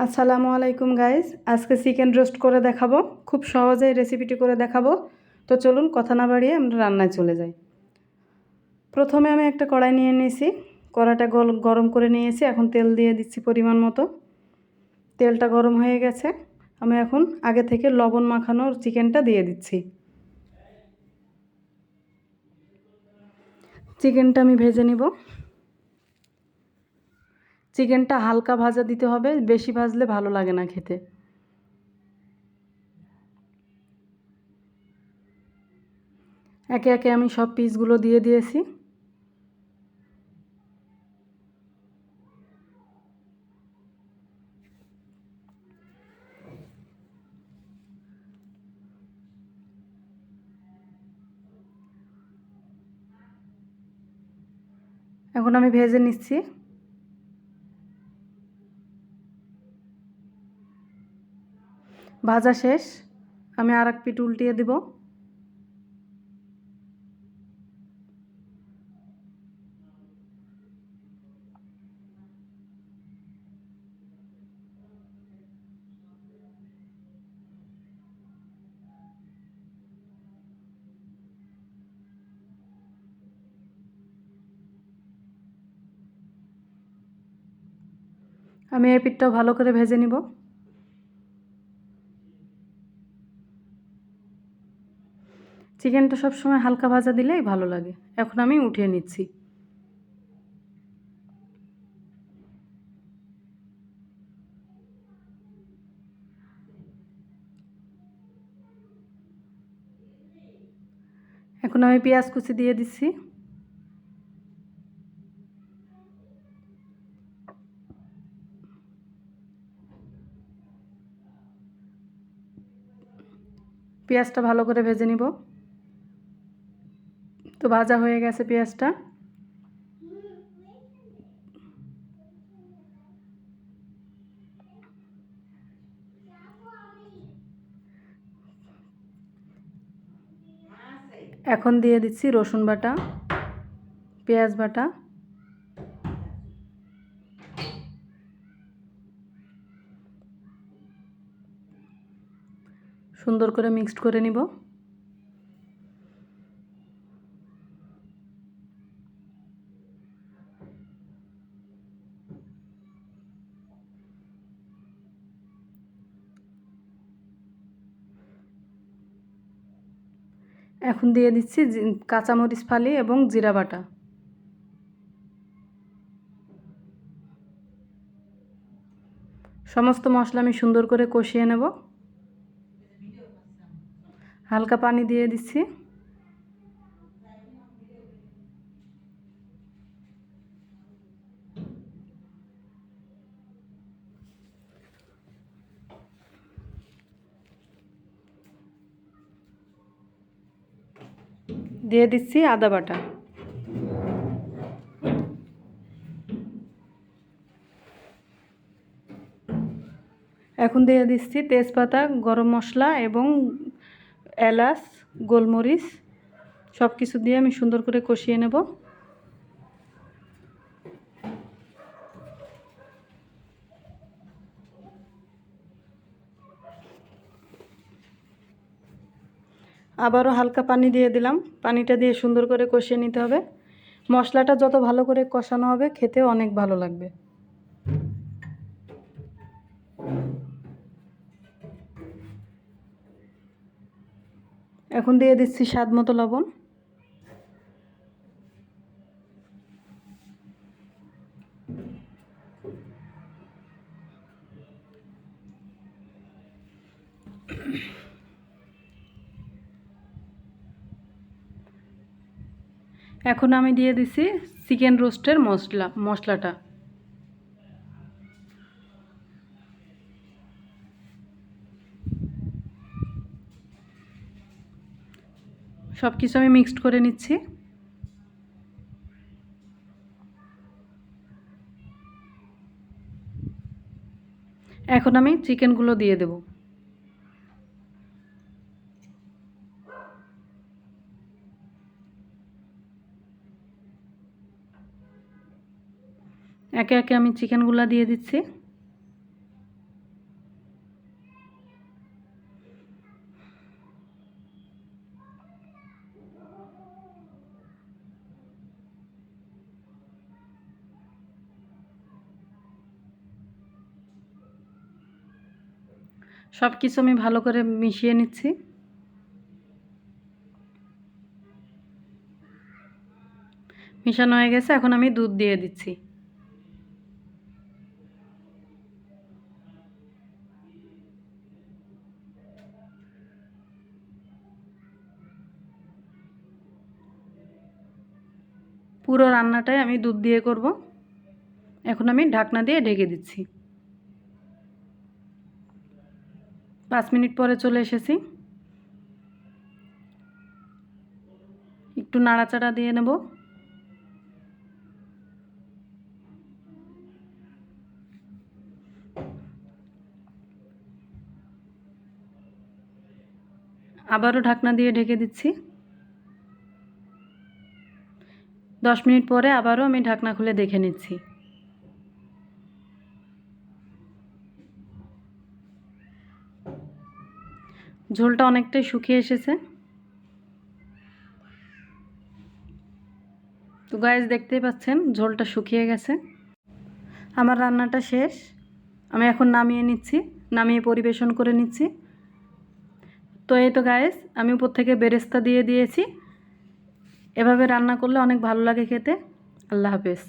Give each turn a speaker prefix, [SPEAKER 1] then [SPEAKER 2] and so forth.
[SPEAKER 1] আসসালামু আলাইকুম গাইস, আজকে চিকেন রোস্ট করে দেখাবো। খুব সহজেই রেসিপিটি করে দেখাবো। তো চলুন কথা না বাড়িয়ে আমরা রান্নায় চলে যাই। প্রথমে আমি একটা কড়াই নিয়ে নিয়েছি, কড়াইটা গরম করে নিয়েছি। এখন তেল দিয়ে দিচ্ছি পরিমাণ মতো। তেলটা গরম হয়ে গেছে, আমি এখন আগে থেকে লবণ মাখানোর চিকেনটা দিয়ে দিচ্ছি। চিকেনটা আমি ভেজে নিব। চিকেনটা হালকা ভাজা দিতে হবে, বেশি ভাজলে ভালো লাগে না খেতে। একে একে আমি সব পিসগুলো দিয়ে দিয়েছি। এখন আমি ভেজে নিচ্ছি। ভাজা শেষ, আমি আর এক পিঠ উল্টিয়ে দেব। আমি এই পিঠটাও ভালো করে ভেজে নিব। চিকেনটা সবসময় হালকা ভাজা দিলেই ভালো লাগে। এখন আমি উঠিয়ে নিচ্ছি। এখন আমি পেঁয়াজ কুচি দিয়ে দিচ্ছি। পেঁয়াজটা ভালো করে ভেজে নিব। তো ভাজা হয়ে গেছে পেঁয়াজটা। এখন দিয়ে দিচ্ছি রসুন বাটা, পেঁয়াজ বাটা, সুন্দর করে মিক্সড করে নিব। এখন দিয়ে দিচ্ছি কাঁচামরিচ ফালি এবং জিরা বাটা। সমস্ত মশলা আমি সুন্দর করে কষিয়ে নেব। হালকা পানি দিয়ে দিচ্ছি। দিয়ে দিচ্ছি আদা বাটা। এখন দিয়ে দিচ্ছি তেজপাতা, গরম মশলা এবং এলাচ, গোলমরিচ, সব কিছু দিয়ে আমি সুন্দর করে কষিয়ে নেব। আবারও হালকা পানি দিয়ে দিলাম। পানিটা দিয়ে সুন্দর করে কষিয়ে নিতে হবে। মশলাটা যত ভালো করে কষানো হবে খেতেও অনেক ভালো লাগবে। এখন দিয়ে দিচ্ছি স্বাদ মতো লবণ। এখন আমি দিয়ে দিচ্ছি চিকেন রোস্টের মশলাটা। সব কিছু আমি মিক্সড করে নিচ্ছি। এখন আমি চিকেনগুলো দিয়ে দেব। একে একে আমি চিকেনগুলো দিয়ে দিচ্ছি। সব কিছু আমি ভালো করে মিশিয়ে নিচ্ছি। মিশানো হয়ে গেছে, এখন আমি দুধ দিয়ে দিচ্ছি। পুরো রান্নাটাই আমি দুধ দিয়ে করব। এখন আমি ঢাকনা দিয়ে ঢেকে দিচ্ছি। 5 মিনিট পরে চলে এসেছি। একটু নাড়াচাড়া দিয়ে নেব। আবারও ঢাকনা দিয়ে ঢেকে দিচ্ছি। 10 মিনিট পরে আবারও আমি ঢাকনা খুলে দেখে নিচ্ছি। ঝোলটা অনেকটাই শুকিয়ে এসেছে। তো গাইস দেখতেই পাচ্ছেন ঝোলটা শুকিয়ে গেছে। আমার রান্নাটা শেষ। আমি এখন নামিয়ে নিচ্ছি, নামিয়ে পরিবেশন করে নিচ্ছি। তো এই তো গাইস, আমি উপর থেকে বেরেস্তা দিয়ে দিয়েছি। এভাবে রান্না করলে অনেক ভালো লাগে খেতে। আল্লাহ হাফেজ।